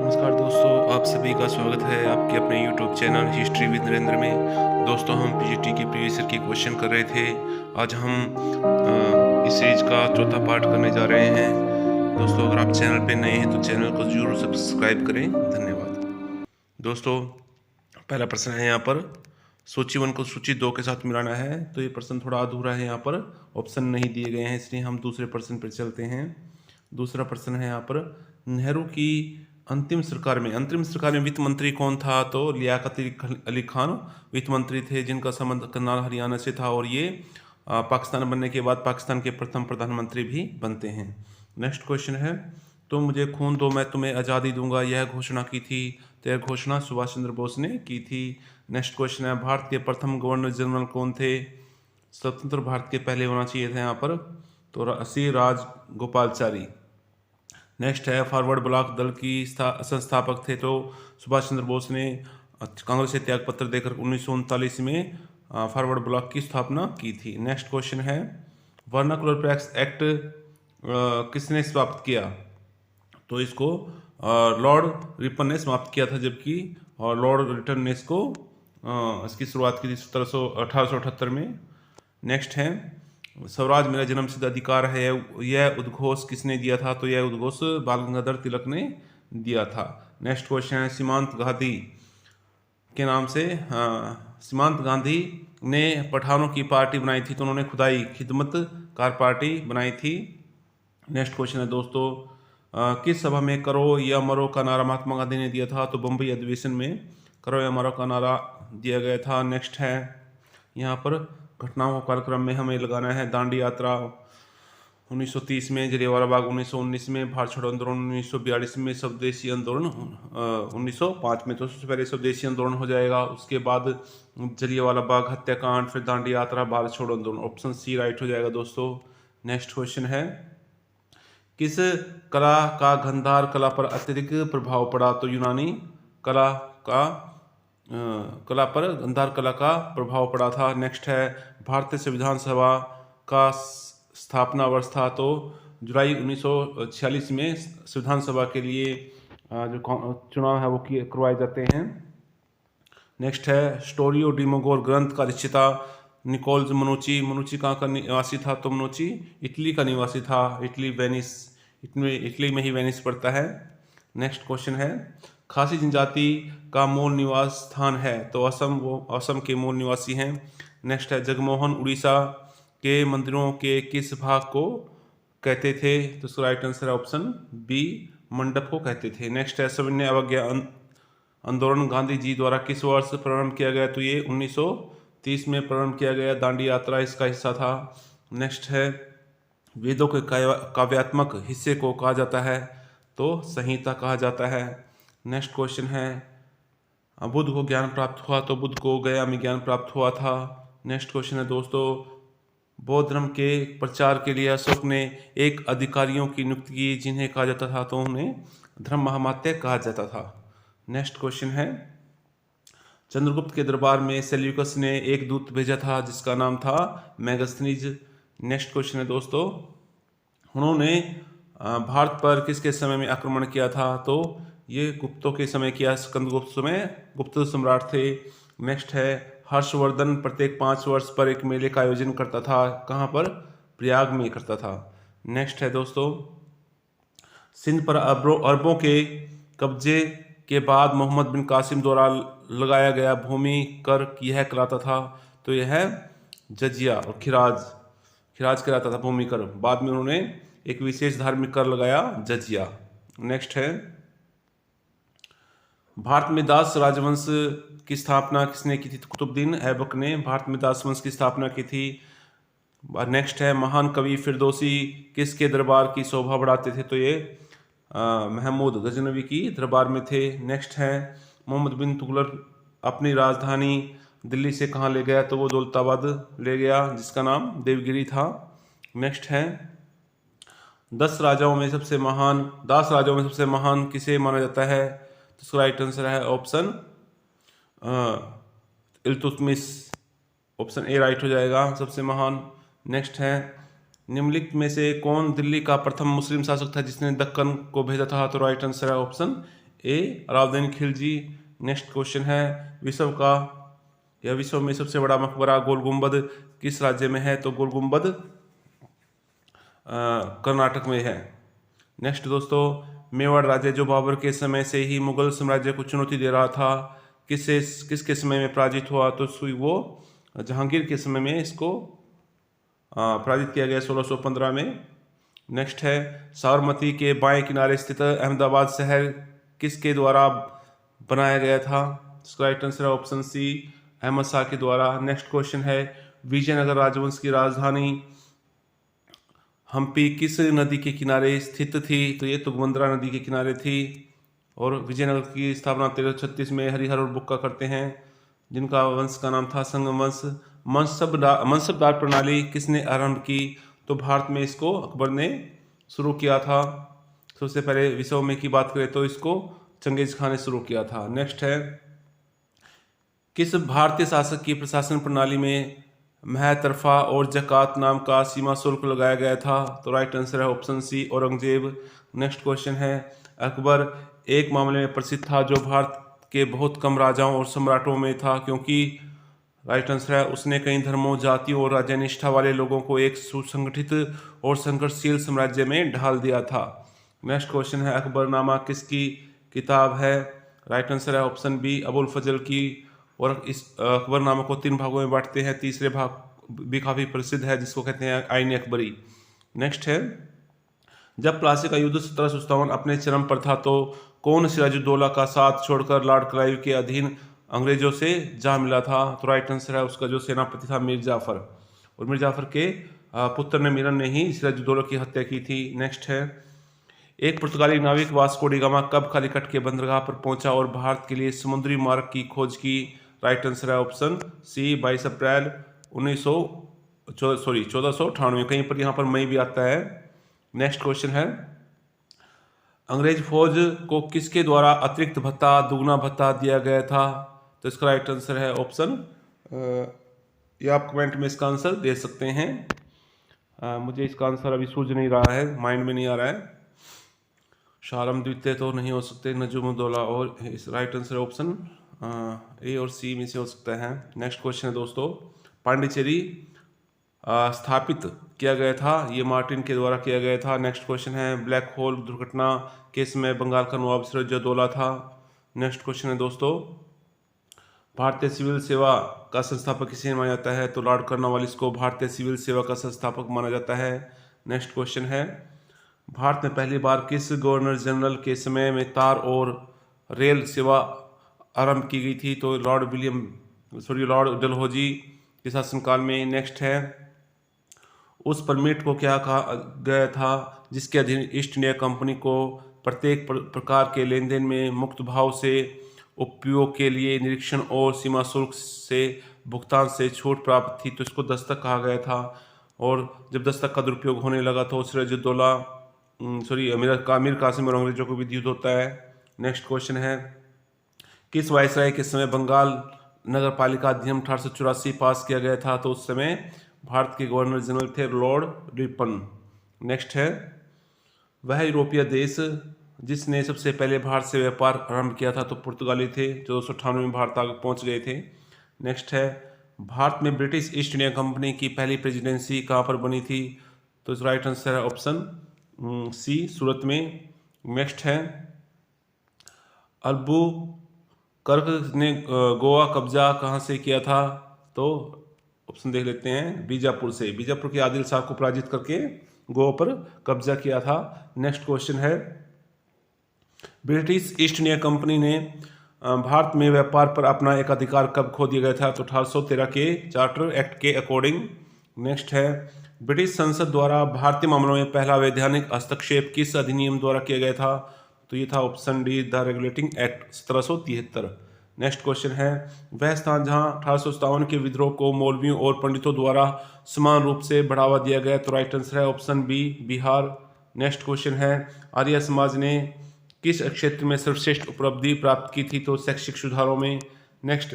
नमस्कार दोस्तों, आप सभी का स्वागत है आपके अपने YouTube channel history with Narendra में। दोस्तों, हम पीजीटी की प्रीवियस ईयर की क्वेश्चन कर रहे थे। आज हम इस सीरीज का चौथा पार्ट करने जा रहे हैं। दोस्तों, अगर आप चैनल पे नए हैं तो चैनल को जरूर सब्सक्राइब करें। धन्यवाद। दोस्तों, पहला प्रश्न है यहाँ पर, सूची 1 को सूची 2 के साथ मिलाना है। तो ये प्रश्न थोड़ा अधूरा है, यहाँ पर ऑप्शन नहीं दिए गए हैं, इसलिए हम दूसरे प्रश्न पर चलते हैं। दूसरा प्रश्न है यहाँ पर, नेहरू की अंतरिम सरकार में वित्त मंत्री कौन था? तो लियाकत अली खान वित्त मंत्री थे, जिनका संबंध करनाल हरियाणा से था, और ये पाकिस्तान बनने के बाद पाकिस्तान के प्रथम प्रधानमंत्री भी बनते हैं। नेक्स्ट क्वेश्चन है, तुम मुझे खून दो मैं तुम्हें आज़ादी दूंगा, यह घोषणा की थी? तो यह घोषणा सुभाष चंद्र बोस ने की थी। नेक्स्ट क्वेश्चन है, भारत के प्रथम गवर्नर जनरल कौन थे? स्वतंत्र भारत के पहले होना चाहिए था यहाँ पर, तो श्री राजगोपालचारी। नेक्स्ट है, फॉरवर्ड ब्लॉक दल की संस्थापक थे? तो सुभाष चंद्र बोस ने कांग्रेस से त्यागपत्र देकर 1939 में फॉरवर्ड ब्लॉक की स्थापना की थी। नेक्स्ट क्वेश्चन है, वर्नाकुलर प्रैक्टिस एक्ट किसने समाप्त किया? तो इसको लॉर्ड रिपन ने समाप्त किया था, जबकि लॉर्ड रिटन ने इसको इसकी शुरुआत की थी 1878 में। नेक्स्ट है, स्वराज मेरा जन्मसिद्ध अधिकार है, यह उद्घोष किसने दिया था? तो यह उद्घोष बाल गंगाधर तिलक ने दिया था। नेक्स्ट क्वेश्चन है, सीमांत गांधी के नाम से सीमांत गांधी ने पठानों की पार्टी बनाई थी, तो उन्होंने खुदाई खिदमत कार पार्टी बनाई थी। नेक्स्ट क्वेश्चन है दोस्तों, किस सभा में करो या मरो का नारा महात्मा गांधी ने दिया था? तो बम्बई अधिवेशन में करो या मरो का नारा दिया गया था। नेक्स्ट है, यहाँ पर घटनाओं को कार्यक्रम में हमें लगाना है। दांडी यात्रा 1930 में, जलियांवाला बाग 1919 में, भारत छोड़ो आंदोलन 1942 में, स्वदेशी आंदोलन 1905 में। तो सबसे पहले स्वदेशी आंदोलन हो जाएगा, उसके बाद जलियांवाला बाग हत्याकांड, फिर दांडी यात्रा, भारत छोड़ो आंदोलन। ऑप्शन सी राइट हो जाएगा दोस्तों। नेक्स्ट क्वेश्चन है, किस कला का गांधार कला पर अत्यधिक प्रभाव पड़ा? तो यूनानी कला पर गांधार कला का प्रभाव पड़ा था। नेक्स्ट है, भारतीय संविधान सभा का स्थापना वर्ष था? तो जुलाई 1946 में संविधान सभा के लिए जो चुनाव है वो करवाए जाते हैं। नेक्स्ट है, स्टोरियो डिमोगोर ग्रंथ का रचयिता निकोल्स मनुची। मनुची कहाँ का निवासी था? तो मनुची इटली का निवासी था, इटली में ही वेनिस पड़ता है। नेक्स्ट क्वेश्चन है, खासी जनजाति का मूल निवास स्थान है? तो असम, वो असम के मूल निवासी हैं। नेक्स्ट है, जगमोहन उड़ीसा के मंदिरों के किस भाग को कहते थे? तो इसका राइट आंसर है ऑप्शन बी, मंडप को कहते थे। नेक्स्ट है, सविनय अवज्ञा आंदोलन गांधी जी द्वारा किस वर्ष प्रारंभ किया गया? तो ये 1930 में प्रारंभ किया गया। दांडी यात्रा इसका हिस्सा था। नेक्स्ट है, वेदों के काव्यात्मक हिस्से को कहा जाता है? तो संहिता कहा जाता है। नेक्स्ट क्वेश्चन है, बुद्ध को ज्ञान प्राप्त हुआ? तो बुद्ध को गया में ज्ञान प्राप्त हुआ था। नेक्स्ट क्वेश्चन है दोस्तों, बौद्ध धर्म के प्रचार के लिए अशोक ने एक अधिकारियों की नियुक्ति की, जिन्हें कहा जाता था? तो उन्हें धर्म महामात्य कहा जाता था। नेक्स्ट क्वेश्चन है, चंद्रगुप्त के दरबार में सेल्यूकस ने एक दूत भेजा था, जिसका नाम था मेगास्थनीज। नेक्स्ट क्वेश्चन है दोस्तों, उन्होंने भारत पर किसके समय में आक्रमण किया था? तो ये गुप्तों के समय किया, स्कंदगुप्त समय गुप्त सम्राट थे। नेक्स्ट है, हर्षवर्धन प्रत्येक 5 वर्ष पर एक मेले का आयोजन करता था, कहाँ पर? प्रयाग में करता था। नेक्स्ट है दोस्तों, सिंध पर अरबों के कब्जे के बाद मोहम्मद बिन कासिम द्वारा लगाया गया भूमि कर यह कहलाता था? तो यह जजिया और खिराज कहलाता था भूमि कर। बाद में उन्होंने एक विशेष धार्मिक कर लगाया, जजिया। नेक्स्ट है, भारत में दास राजवंश की स्थापना किसने की थी? कुतुबुद्दीन ऐबक ने भारत में दास वंश की स्थापना की थी। नेक्स्ट है, महान कवि फिरदौसी किसके दरबार की शोभा बढ़ाते थे? तो ये महमूद गजनवी की दरबार में थे। नेक्स्ट है, मोहम्मद बिन तुगलक अपनी राजधानी दिल्ली से कहाँ ले गया? तो वो दौलताबाद ले गया, जिसका नाम देवगिरी था। नेक्स्ट है, 10 राजाओं में सबसे महान किसे माना जाता है? तो इसका राइट आंसर है option Iltutmish. Option A right हो जाएगा, सबसे महान। नेक्स्ट है, निम्नलिखित में से कौन दिल्ली का प्रथम मुस्लिम शासक था जिसने दक्कन को भेजा था? तो राइट आंसर है option A Alauddin Khilji. Next question है विश्व में सबसे बड़ा मकबरा गोल गुंबद किस राज्य में है? तो गोल गुंबद कर्नाटक में है। नेक्स्ट दोस्तों, मेवाड़ राज्य जो बाबर के समय से ही मुगल साम्राज्य को चुनौती दे रहा था, किसके समय में पराजित हुआ? तो वो जहांगीर के समय में इसको पराजित किया गया 1615 में। नेक्स्ट है साबरमती के बाएं किनारे स्थित अहमदाबाद शहर किसके द्वारा बनाया गया था? इसका राइट आंसर है ऑप्शन सी, अहमद शाह के द्वारा। नेक्स्ट क्वेश्चन है विजयनगर राजवंश की राजधानी हम्पी किस नदी के किनारे स्थित थी? तो ये तुंगभद्रा नदी के किनारे थी। और विजयनगर की स्थापना 1336 में हरिहर और बुक्का करते हैं, जिनका वंश का नाम था संगम वंश। मनसबदार प्रणाली किसने आरंभ की? तो भारत में इसको अकबर ने शुरू किया था। सबसे पहले विश्व में की बात करें तो इसको चंगेज खान ने शुरू किया था। नेक्स्ट है किस भारतीय शासक की प्रशासन प्रणाली में महतरफा और जकात नाम का सीमा शुल्क लगाया गया था? तो राइट आंसर है option C, Aurangzeb. Next question है अकबर एक मामले में प्रसिद्ध था जो भारत के बहुत कम राजाओं और सम्राटों में था, क्योंकि राइट आंसर है उसने कई धर्मों, जातियों और राज्य निष्ठा वाले लोगों को एक सुसंगठित और संघर्षशील साम्राज्य में ढाल दिया था। नेक्स्ट क्वेश्चन है अकबरनामा किसकी किताब है? राइट आंसर है ऑप्शन बी, अबुल फजल की। और इस अकबरनामा को 3 भागों में बांटते हैं, तीसरे भाग भी काफ़ी प्रसिद्ध है जिसको कहते हैं आईन अकबरी। नेक्स्ट है जब प्लासी का युद्ध 1757 अपने चरम पर था तो कौन सिराजुद्दौला का साथ छोड़कर लॉर्ड क्लाइव के अधीन अंग्रेजों से जा मिला था? तो राइट आंसर है उसका जो सेनापति था मीर जाफर, और मीर जाफर के पुत्र ने मिरन ने ही सिराजुद्दौला की हत्या की थी। नेक्स्ट है एक पुर्तगाली नाविक वास्को डी गामा कब कालीकट के बंदरगाह पर पहुंचा और भारत के लिए समुद्री मार्ग की खोज की? राइट आंसर है ऑप्शन सी, 22 अप्रैल 1498। कहीं पर यहाँ पर मई भी आता है। नेक्स्ट क्वेश्चन है अंग्रेज फौज को किसके द्वारा अतिरिक्त भत्ता, दुगना भत्ता दिया गया था? तो इसका राइट आंसर है ऑप्शन, ये आप कमेंट में इसका आंसर दे सकते हैं। मुझे इसका आंसर अभी सूझ नहीं रहा है, माइंड में नहीं आ रहा है। शारम द्वितीय तो नहीं हो सकते, नजमुद्दौला, और इस राइट आंसर ऑप्शन ए और सी में से हो सकता है। नेक्स्ट क्वेश्चन है दोस्तों पांडिचेरी स्थापित किया गया था, ये मार्टिन के द्वारा किया गया था। नेक्स्ट क्वेश्चन है ब्लैक होल दुर्घटना के समय बंगाल का नवाब सिराजुद्दौला था। नेक्स्ट क्वेश्चन है दोस्तों भारतीय सिविल सेवा का संस्थापक किसे माना जाता है? तो लॉर्ड कर्नवालिस को भारतीय सिविल सेवा का संस्थापक माना जाता है। नेक्स्ट क्वेश्चन है भारत में पहली बार किस गवर्नर जनरल के समय में तार और रेल सेवा आरंभ की गई थी? तो लॉर्ड डलहौजी के शासनकाल में। नेक्स्ट है उस परमिट को क्या कहा गया था जिसके अधीन ईस्ट इंडिया कंपनी को प्रत्येक प्रकार के लेन देन में मुक्त भाव से उपयोग के लिए निरीक्षण और सीमा शुल्क से भुगतान से छूट प्राप्त थी? तो इसको दस्तक कहा गया था। और जब दस्तक का दुरुपयोग होने लगा तो सिराजुद्दौला मीर कासिम और अंग्रेजों को भी युद्ध होता है। नेक्स्ट क्वेश्चन है किस वायसराय के समय बंगाल नगर पालिका अधिनियम 1884 पास किया गया था? तो उस समय भारत के गवर्नर जनरल थे लॉर्ड रिपन। नेक्स्ट है वह यूरोपीय देश जिसने सबसे पहले भारत से व्यापार आरंभ किया था? तो पुर्तगाली थे, 1498 में भारत तक पहुंच गए थे। नेक्स्ट है भारत में ब्रिटिश ईस्ट इंडिया कंपनी की पहली प्रेसिडेंसी कहाँ पर बनी थी? तो इस राइट आंसर है ऑप्शन सी, सूरत में। नेक्स्ट है अल्बुकर्क ने गोवा कब्जा कहाँ से किया था? तो ऑप्शन देख लेते हैं, बीजापुर से। बीजापुर के आदिल शाह को पराजित करके गोवा पर कब्जा किया था। नेक्स्ट क्वेश्चन है ब्रिटिश ईस्ट इंडिया कंपनी ने भारत में व्यापार पर अपना एक अधिकार कब खो दिया गया था? तो 1813 के चार्टर एक्ट के अकॉर्डिंग। नेक्स्ट है ब्रिटिश संसद द्वारा भारतीय मामलों में पहला वैधानिक हस्तक्षेप किस अधिनियम द्वारा किया गया था? तो ये था option D, the regulating act 1773। Next question है वह स्थान जहां 1857 के विद्रोह को मौलवियों और पंडितों द्वारा समान रूप से बढ़ावा दिया गया? तो राइट आंसर है option B, Bihar. Next question है आर्य समाज ने किस क्षेत्र में सर्वश्रेष्ठ उपलब्धि प्राप्त की थी? तो शैक्षिक सुधारों में। नेक्स्ट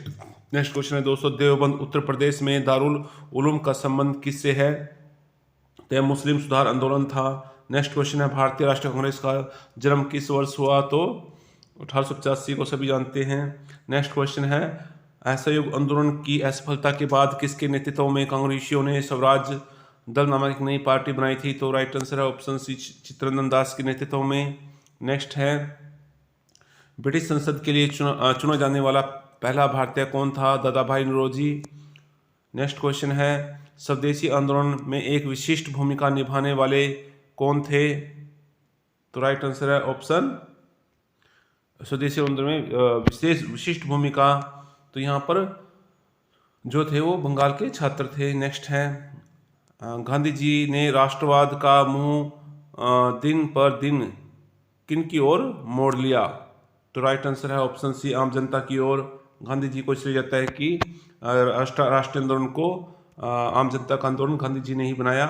क्वेश्चन है दोस्तों देवबंद उत्तर प्रदेश में दारुल उलूम का संबंध किससे है? तो यह मुस्लिम सुधार आंदोलन था। नेक्स्ट क्वेश्चन है भारतीय राष्ट्रीय कांग्रेस का जन्म किस वर्ष हुआ? तो 1885 को सभी जानते हैं। नेक्स्ट क्वेश्चन है, असहयोग आंदोलन की असफलता के बाद किसके नेतृत्व में कांग्रेसियों ने स्वराज दल नामक एक नई पार्टी बनाई थी? तो राइट आंसर है ऑप्शन सी, चित्तरंजन दास के नेतृत्व में। नेक्स्ट है, ब्रिटिश संसद के लिए चुना जाने वाला पहला भारतीय कौन था? दादा भाई नौरोजी। नेक्स्ट क्वेश्चन है, स्वदेशी आंदोलन में एक विशिष्ट भूमिका निभाने वाले कौन थे? तो राइट आंसर है ऑप्शन, स्वदेशी आंदोलन में विशिष्ट भूमिका, तो यहाँ पर जो थे वो बंगाल के छात्र थे। नेक्स्ट है, गांधी जी ने राष्ट्रवाद का मुंह दिन पर दिन किन की ओर मोड़ लिया? तो राइट आंसर है ऑप्शन सी, आम जनता की ओर। गांधी जी को इसलिए जाता है कि राष्ट्रीय आंदोलन को आम जनता का आंदोलन गांधी जी ने ही बनाया।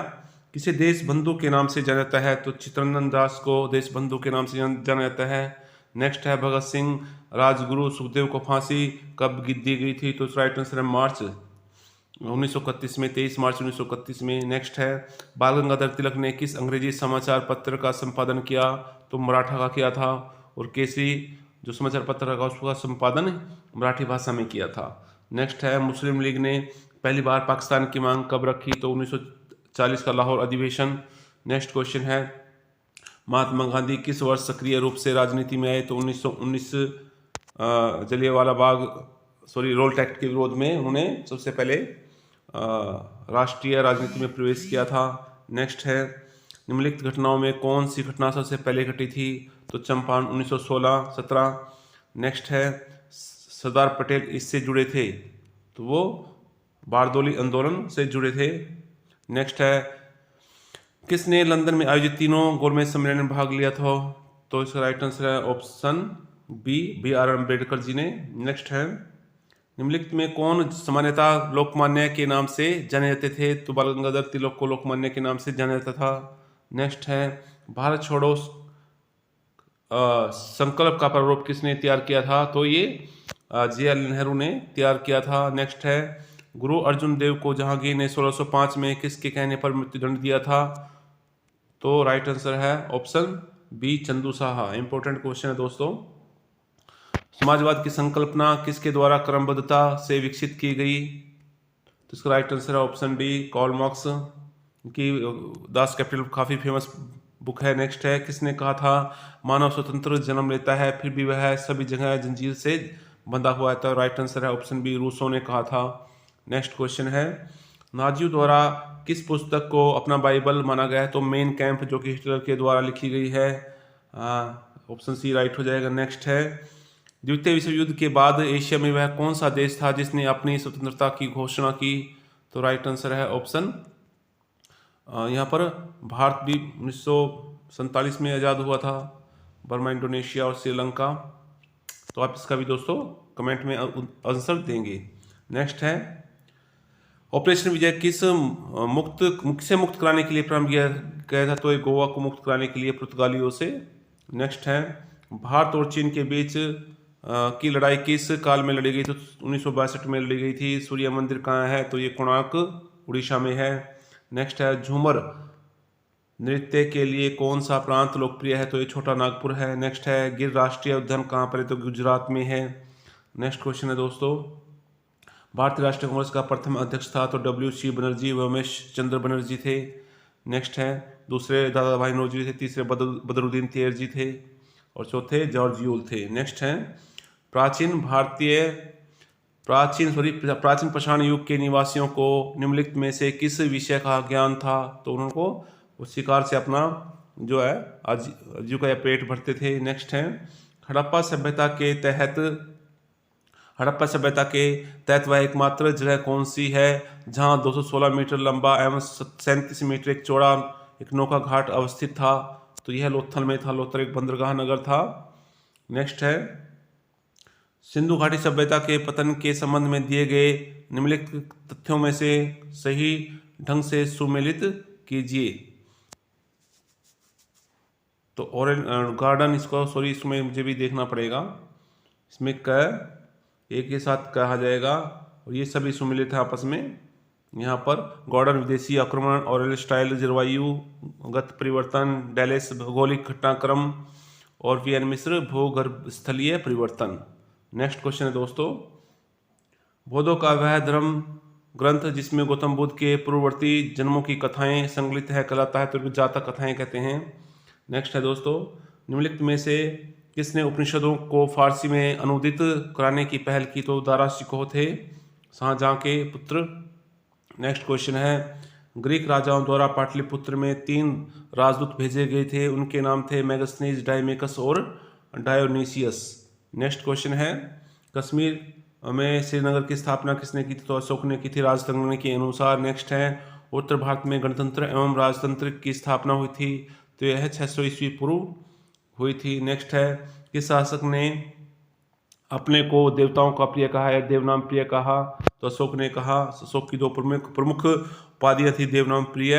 किसे देश बंधु के नाम से जाना जाता है? तो चित्तरंजन दास को देश बंधु के नाम से जाना जाता है। नेक्स्ट है, भगत सिंह, राजगुरु, सुखदेव को फांसी कब दी गई थी? तो राइट आंसर है मार्च 1931 में, 23 मार्च 1931 में। नेक्स्ट है, बाल गंगाधर तिलक ने किस अंग्रेजी समाचार पत्र का संपादन किया? तो मराठा का किया था, और केसरी जो समाचार पत्र का उसका संपादन मराठी भाषा में किया था। नेक्स्ट है, मुस्लिम लीग ने पहली बार पाकिस्तान की मांग कब रखी? तो 1940 का लाहौर अधिवेशन। नेक्स्ट क्वेश्चन है, महात्मा गांधी किस वर्ष सक्रिय रूप से राजनीति में आए? तो 1919 जलियांवाला बाग रोल एक्ट के विरोध में उन्होंने सबसे पहले राष्ट्रीय राजनीति में प्रवेश किया था। नेक्स्ट है, निम्नलिखित घटनाओं में कौन सी घटना सबसे पहले घटी थी? तो चंपारण 1916-17। नेक्स्ट है, सरदार पटेल इससे जुड़े थे, तो वो बारदोली आंदोलन से जुड़े थे। नेक्स्ट है, किसने लंदन में आयोजित तीनों गोलमेज सम्मेलन में भाग लिया था? तो इसका राइट आंसर है option B are Ambedkar ji ने। नेक्स्ट है, निम्नलिखित में कौन सामान्यतः लोकमान्य के नाम से जाने जाते थे? तो बाल गंगाधर तिलक को लोकमान्य के नाम से जाना जाता था। नेक्स्ट है, भारत छोड़ो संकल्प का प्रारूप किसने तैयार किया था? तो ये जवाहरलाल नेहरू ने तैयार किया था। नेक्स्ट है, गुरु अर्जुन देव को जहांगीर ने 1605 में किसके कहने पर मृत्युदंड दिया था? तो राइट आंसर है option B, Chandu Saha. Important question है दोस्तों। समाजवाद की संकल्पना किसके द्वारा क्रमबद्धता से विकसित की गई? तो इसका राइट आंसर है ऑप्शन डी, कार्ल मार्क्स की दास कैपिटल काफ़ी फेमस बुक है। नेक्स्ट है, किसने कहा था मानव स्वतंत्र जन्म लेता है फिर भी वह सभी जगह जंजीर से बंधा हुआ है? तो राइट आंसर है ऑप्शन बी, रूसो ने कहा था। नेक्स्ट क्वेश्चन है, नाजियों द्वारा किस पुस्तक को अपना बाइबल माना गया है? तो मेन कैंप, जो कि हिटलर के द्वारा लिखी गई है। ऑप्शन सी राइट हो जाएगा। नेक्स्ट है, द्वितीय विश्व युद्ध के बाद एशिया में वह कौन सा देश था जिसने अपनी स्वतंत्रता की घोषणा की? तो राइट आंसर है ऑप्शन, यहाँ पर भारत भी 1947 में आज़ाद हुआ था, बर्मा, इंडोनेशिया और श्रीलंका। तो आप इसका भी दोस्तों कमेंट में आंसर देंगे। नेक्स्ट है, ऑपरेशन विजय किस मुक्त कराने के लिए प्रारंभ किया गया था? तो ये गोवा को मुक्त कराने के लिए पुर्तगालियों से। नेक्स्ट है, भारत और चीन के बीच की लड़ाई किस काल में लड़ी गई? तो 1962 में लड़ी गई थी। सूर्य मंदिर कहाँ है? तो ये कोणार्क उड़ीसा में है। नेक्स्ट है, झूमर नृत्य के लिए कौन सा प्रांत लोकप्रिय है? तो ये छोटा नागपुर है। नेक्स्ट है, गिर राष्ट्रीय उद्यान कहाँ पर है? तो गुजरात में है। नेक्स्ट क्वेश्चन है दोस्तों, भारतीय राष्ट्रीय कांग्रेस का प्रथम अध्यक्ष था? तो WC बनर्जी व उमेश चंद्र बनर्जी थे। नेक्स्ट है, दूसरे दादा भाई नौरोजी थे, तीसरे बदरुद्दीन तैयबजी थे, और चौथे जॉर्ज यूल थे। नेक्स्ट है, प्राचीन पाषाण युग के निवासियों को निम्नलिखित में से किस विषय का ज्ञान था? तो उनको उस शिकार से अपना जो है आजीविका या पेट भरते थे। नेक्स्ट है, हड़प्पा सभ्यता के तहत वह एकमात्र जगह कौन सी है जहां 216 मीटर लंबा एवं 37 मीटर एक चौड़ा एक नौका घाट अवस्थित था? तो यह लोथल में था। लोथल एक बंदरगाह नगर था। नेक्स्ट है, सिंधु घाटी सभ्यता के पतन के संबंध में दिए गए निम्नलिखित तथ्यों में से सही ढंग से सुमेलित कीजिए। तो ओरेल गार्डन, इसमें मुझे भी देखना पड़ेगा। इसमें एक के साथ कहा जाएगा और ये सभी सुमिलित है आपस में। यहाँ पर गॉर्डन विदेशी आक्रमण, ऑरेल स्टाइल जलवायुगत परिवर्तन, डैलेस भौगोलिक घटनाक्रम और वी एन मिश्र, भूगर्भ स्थलीय परिवर्तन। नेक्स्ट क्वेश्चन है दोस्तों, बौद्धों का वह धर्म ग्रंथ जिसमें गौतम बुद्ध के पूर्ववर्ती जन्मों की कथाएं संकलित है कहलाता है, तो जातक कथाएं कहते हैं। नेक्स्ट है दोस्तों, निम्नलिखित में से किसने उपनिषदों को फारसी में अनुदित कराने की पहल की, तो दारा शिकोह थे, शाहजहां के पुत्र। नेक्स्ट क्वेश्चन है, ग्रीक राजाओं द्वारा पाटलिपुत्र में 3 राजदूत भेजे गए थे, उनके नाम थे मेगस्थनीज, डायमेकस और डायोनीसियस। नेक्स्ट क्वेश्चन है, कश्मीर में श्रीनगर की स्थापना किसने की थी, तो अशोक ने की थी, राजतंत्र के अनुसार। नेक्स्ट है, उत्तर भारत में गणतंत्र एवं राजतंत्र की स्थापना हुई थी, तो यह 600 ईस्वी पूर्व हुई थी। नेक्स्ट है, किस शासक ने अपने को देवताओं का प्रिय कहा है, देवनाम प्रिय कहा, तो अशोक ने कहा। अशोक की 2 प्रमुख उपाधियां थी, देवनाम प्रिय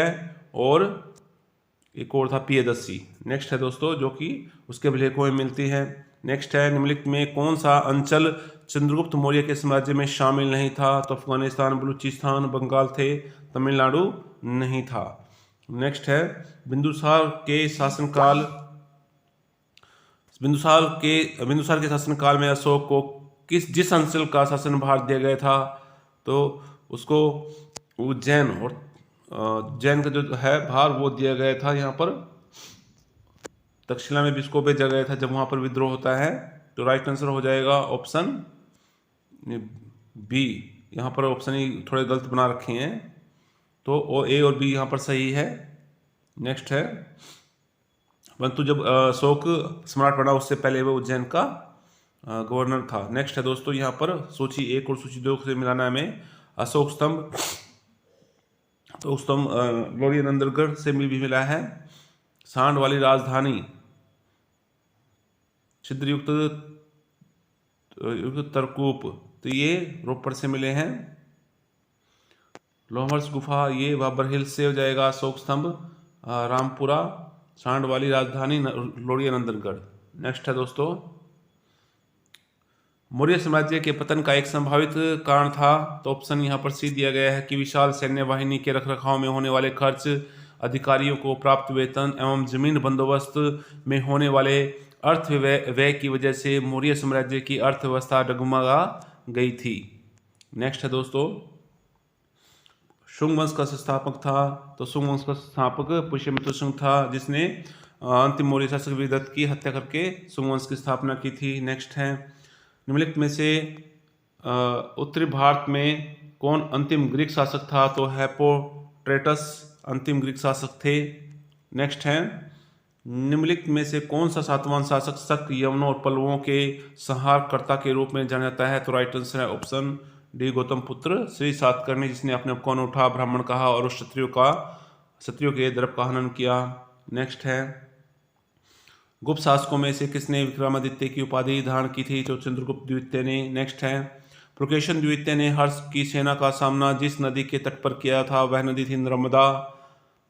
और एक और था प्रियदर्शी। नेक्स्ट है दोस्तों, जो कि उसके अभिलेखों में मिलती है। नेक्स्ट है, निम्नलिखित में कौन सा अंचल चंद्रगुप्त मौर्य के साम्राज्य में शामिल नहीं था, तो अफगानिस्तान, बलूचिस्तान, बंगाल थे, तमिलनाडु नहीं था। नेक्स्ट है, बिंदुसार के शासनकाल में अशोक को जिस अंचल का शासनभार दिया गया था, तो उसको उज्जैन और जैन का जो है भार वो दिया गया था। यहाँ पर तक्षशिला में भी इसको भेजा गया था जब वहाँ पर विद्रोह होता है, तो राइट आंसर हो जाएगा ऑप्शन बी। यहाँ पर ऑप्शन ही थोड़े गलत बना रखे हैं, तो ए और बी यहाँ पर सही है। नेक्स्ट है, परंतु जब अशोक सम्राट बना उससे पहले वो उज्जैन का गवर्नर था। नेक्स्ट है दोस्तों, यहाँ पर सूची 1 और सूची 2 से मिलाना में अशोक स्तंभ, तो स्तंभ लोरिया नंदनगढ़ से भी मिला है। सांड वाली राजधानी, छिद्रयुक्त तरकूप, तो ये रोपड़ से मिले हैं। लोहर्स गुफा, ये बाबर हिल से हो जाएगा। अशोक स्तंभ रामपुरा, सांड वाली राजधानी लोरिया नंदनगढ़। नेक्स्ट है दोस्तों, मौर्य साम्राज्य के पतन का एक संभावित कारण था, तो ऑप्शन यहाँ पर सी दिया गया है कि विशाल सैन्य वाहिनी के रखरखाव में होने वाले खर्च, अधिकारियों को प्राप्त वेतन एवं जमीन बंदोबस्त में होने वाले अर्थ व्यय की वजह से मौर्य साम्राज्य की अर्थव्यवस्था डगमगा गई थी। नेक्स्ट है दोस्तों, शुंग वंश का संस्थापक था, तो शुंग वंश का संस्थापक पुष्यमित्र शुंग था, जिसने अंतिम मौर्य शासक वीरदत्त की हत्या करके शुंग वंश की स्थापना की थी। नेक्स्ट है, निम्नलिखित में से उत्तरी भारत में कौन अंतिम ग्रीक शासक था, तो हिप्पोस्ट्रेटस अंतिम ग्रीक शासक थे। नेक्स्ट है, निम्नलिखित में से कौन सा सातवां शासक शक, यवनों और पल्लवों के संहारकर्ता के रूप में जाना जाता है, तो राइट आंसर है ऑप्शन डी, गौतम पुत्र श्री सातकर्णी, जिसने अपने को उठा, ब्राह्मण कहा और क्षत्रियों के दर्प का हनन किया। नेक्स्ट है, गुप्त शासकों में से किसने विक्रमादित्य की उपाधि धारण की थी, तो चंद्रगुप्त द्वितीय ने। नेक्स्ट है, पुलकेशिन द्वितीय ने हर्ष की सेना का सामना जिस नदी के तट पर किया था, वह नदी थी Narmada.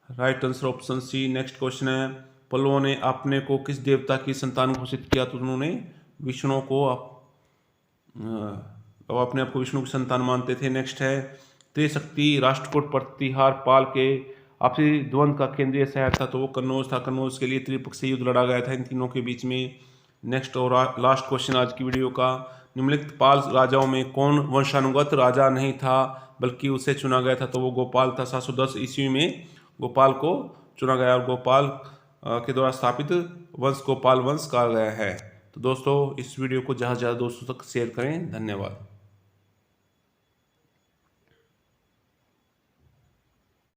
Right answer option C. Next question है, पल्लवों ने अपने को किस देवता की संतान घोषित किया, तो उन्होंने विष्णु को अपने आप को विष्णु की संतान मानते थे। नेक्स्ट है, त्रिशक्ति राष्ट्रकूट प्रतिहार पाल के आपसी द्वंद्व का केंद्रीय शहर था, तो वो कन्नौज था। कन्नौज के लिए त्रिपक्षीय युद्ध लड़ा गया था इन तीनों के बीच में। नेक्स्ट और लास्ट क्वेश्चन आज की वीडियो का, निम्नलिखित पाल राजाओं में कौन वंशानुगत राजा नहीं था बल्कि उसे चुना गया था, तो वो गोपाल था। 710 ईस्वी में गोपाल को चुना गया और गोपाल के द्वारा स्थापित वंश गोपाल वंश कहा गया है। तो दोस्तों, इस वीडियो को ज़्यादा से ज़्यादा दोस्तों तक शेयर करें। धन्यवाद।